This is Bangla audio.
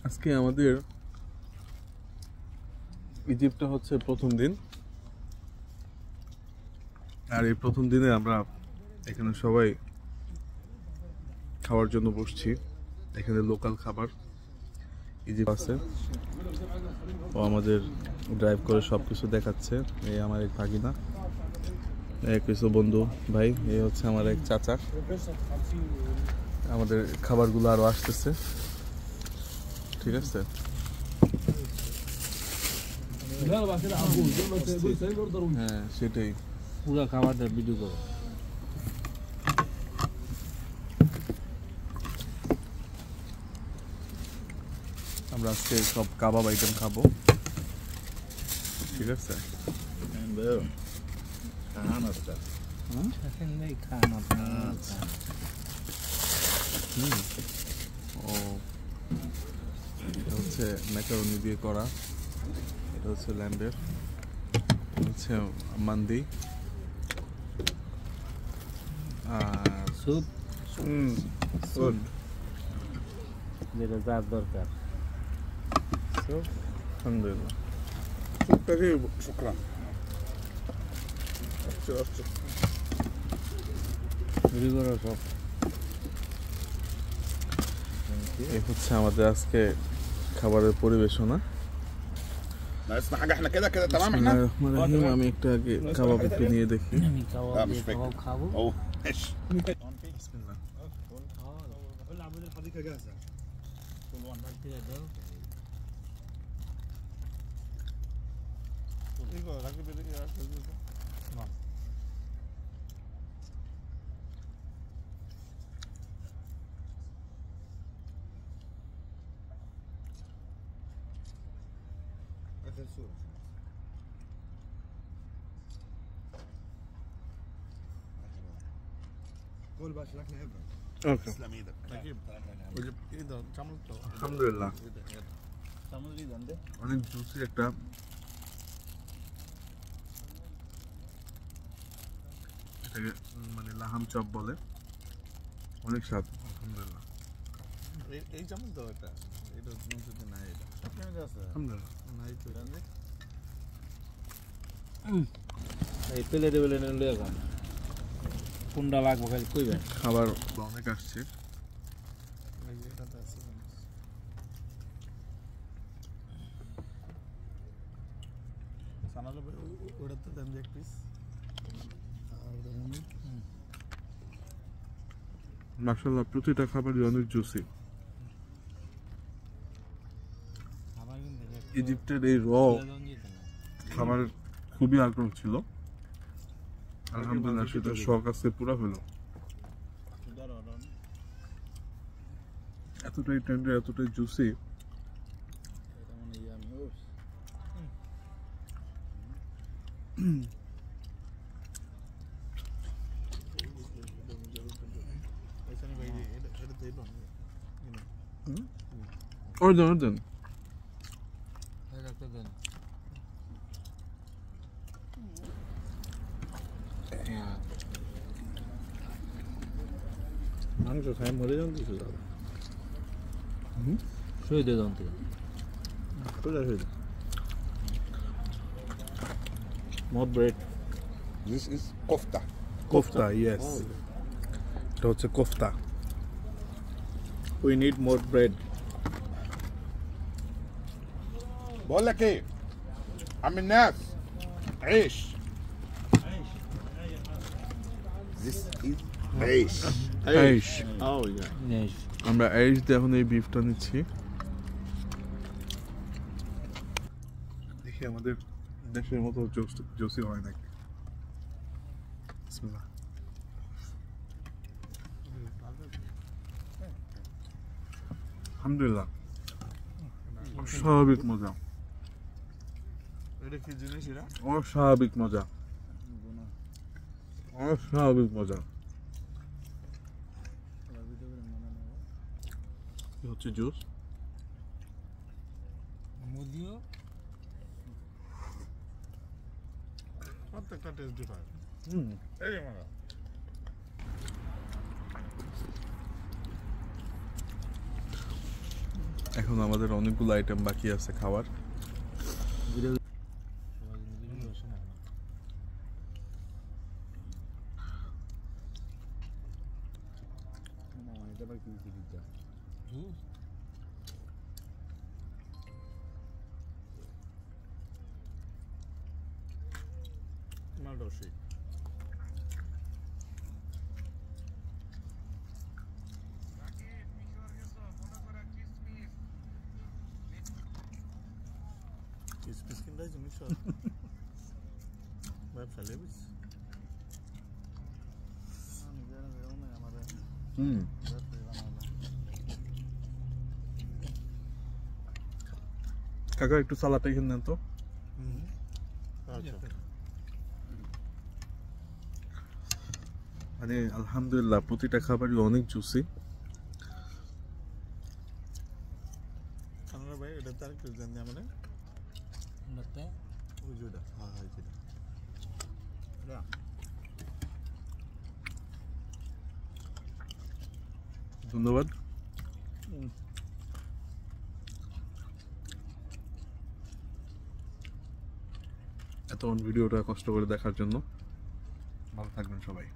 আজকে আমাদের ইজিপ্টে হচ্ছে প্রথম দিন, আর এই প্রথম দিনে আমরা এখানে সবাই খাওয়ার জন্য বসছি। এখানে লোকাল খাবার ইজিপ্ট আছে, ও আমাদের ড্রাইভ করে সব কিছু দেখাচ্ছে। এই আমার এক ভাগিনা, এক কিছু বন্ধু ভাই, এই হচ্ছে আমার এক চাচা। আমাদের খাবারগুলো আরো আসতেছে, ঠিক আছে। হ্যাঁ সেটাই, পুরো খাবারটা ভিডিও করো। আমরা আজকে সব কাবাব আইটেম খাবো, ঠিক আছে। ও এটা হচ্ছে ম্যাকারনি দিয়ে করা, এটা হচ্ছে ল্যাম্বের, হচ্ছে মান্দি আর স্যুপ স্যুপ যেটা যার দরকার। আলহামদুলিল্লাহ। شكرا. ভিডিও করো সব। এই হচ্ছে আমাদের আজকে খাবারের পরিবেশনা। ما اسمع حاجه احنا كده كده تمام احنا. বিসমিল্লাহির আমি একটু আগে কাবাব একটু নিয়ে দেখি। আমি কাবাব দিয়ে কাবাব খাবো। اهو ماشي. বিসমিল্লাহ। العمود الحديقه جاهزه. كل واحد كده ده اخر صوره. قول بقى شكلنا ابره. ওকে, تسلم ايدك. نجيب. আলহামদুলিল্লাহ। সামুদ্রি গন্ধে অনেক জুসি একটা, এটাকে মানে লাহাম চপ বলে, অনেক স্বাদ আলহামদুলিল্লাহ। এই চামচ দাও, এটা এটা মসজিদে নাই, এটা আলহামদুলিল্লাহ। নাই তো জানলে। এই প্লেটে বেলে নিলে এখন কোনটা লাগবে খালি কইবেন। খাবার অনেক আসছে, এই যে এটাতে আছে চামচ। সানালো ওটাতে দেন যে এক পিস। আর ধরুন মাশাআল্লাহ প্রতিটা খাবারই অনেক জুসি। খাবার কিন্তু ইজিপ্টের এই খাবার খুবই আগ্রহ ছিল, আলহামদুলিল্লাহ সেটা শখ আজকে পুরা হলো। এতটাই টেন্ডার, এতটাই জুসি, এটা মানে ইয়ামি। ও এখানে ভাই এটা এটা দেব আমি। অর্ধেন অর্ধেন। এটা একটা দেন। মাংস খাই মরে যান কিছু দাদা। শুয়ে দে দন্তে কোথা হইল? মোর bread. This is kofta. Kofta, yes, এটা হচ্ছে kofta. We need more bread. بقول لك ايه عم الناس، عيش. This is عيش. আইশ। Oh yeah. নেই আমরা আইশ দিয়ে এখন এই বিফটা নিচ্ছি। দেখি আমাদের দেশের মতো জোসি হয় নাকি। বিসমিল্লাহ। আলহামদুলিল্লাহ, অস্বাভাবিক মজা, এটা কি জিনিস এটা? অস্বাভাবিক মজা, অস্বাভাবিক মজা। এই হচ্ছে জুস। মুদিও প্রত্যেকটা টেস্ট ডিফারেন্ট। হুম, এই মারা এখন আমাদের অনেকগুলো আইটেম বাকি আছে খাওয়ার। মালটাও সেই কিসমিস কিনতে হয়েছে মিশর ব্যবসা লেবিস কাকা একটু সালাদটা এখানে নেন তো। আচ্ছা মানে আলহামদুলিল্লাহ প্রতিটা খাবারই অনেক জুসি। খানার ভাই এটা তার একটু জানি আমরা ওই যেটা হ্যাঁ হ্যাঁ যেটা ধন্যবাদ। এতক্ষণ ভিডিওটা কষ্ট করে দেখার জন্য। ভালো থাকবেন সবাই।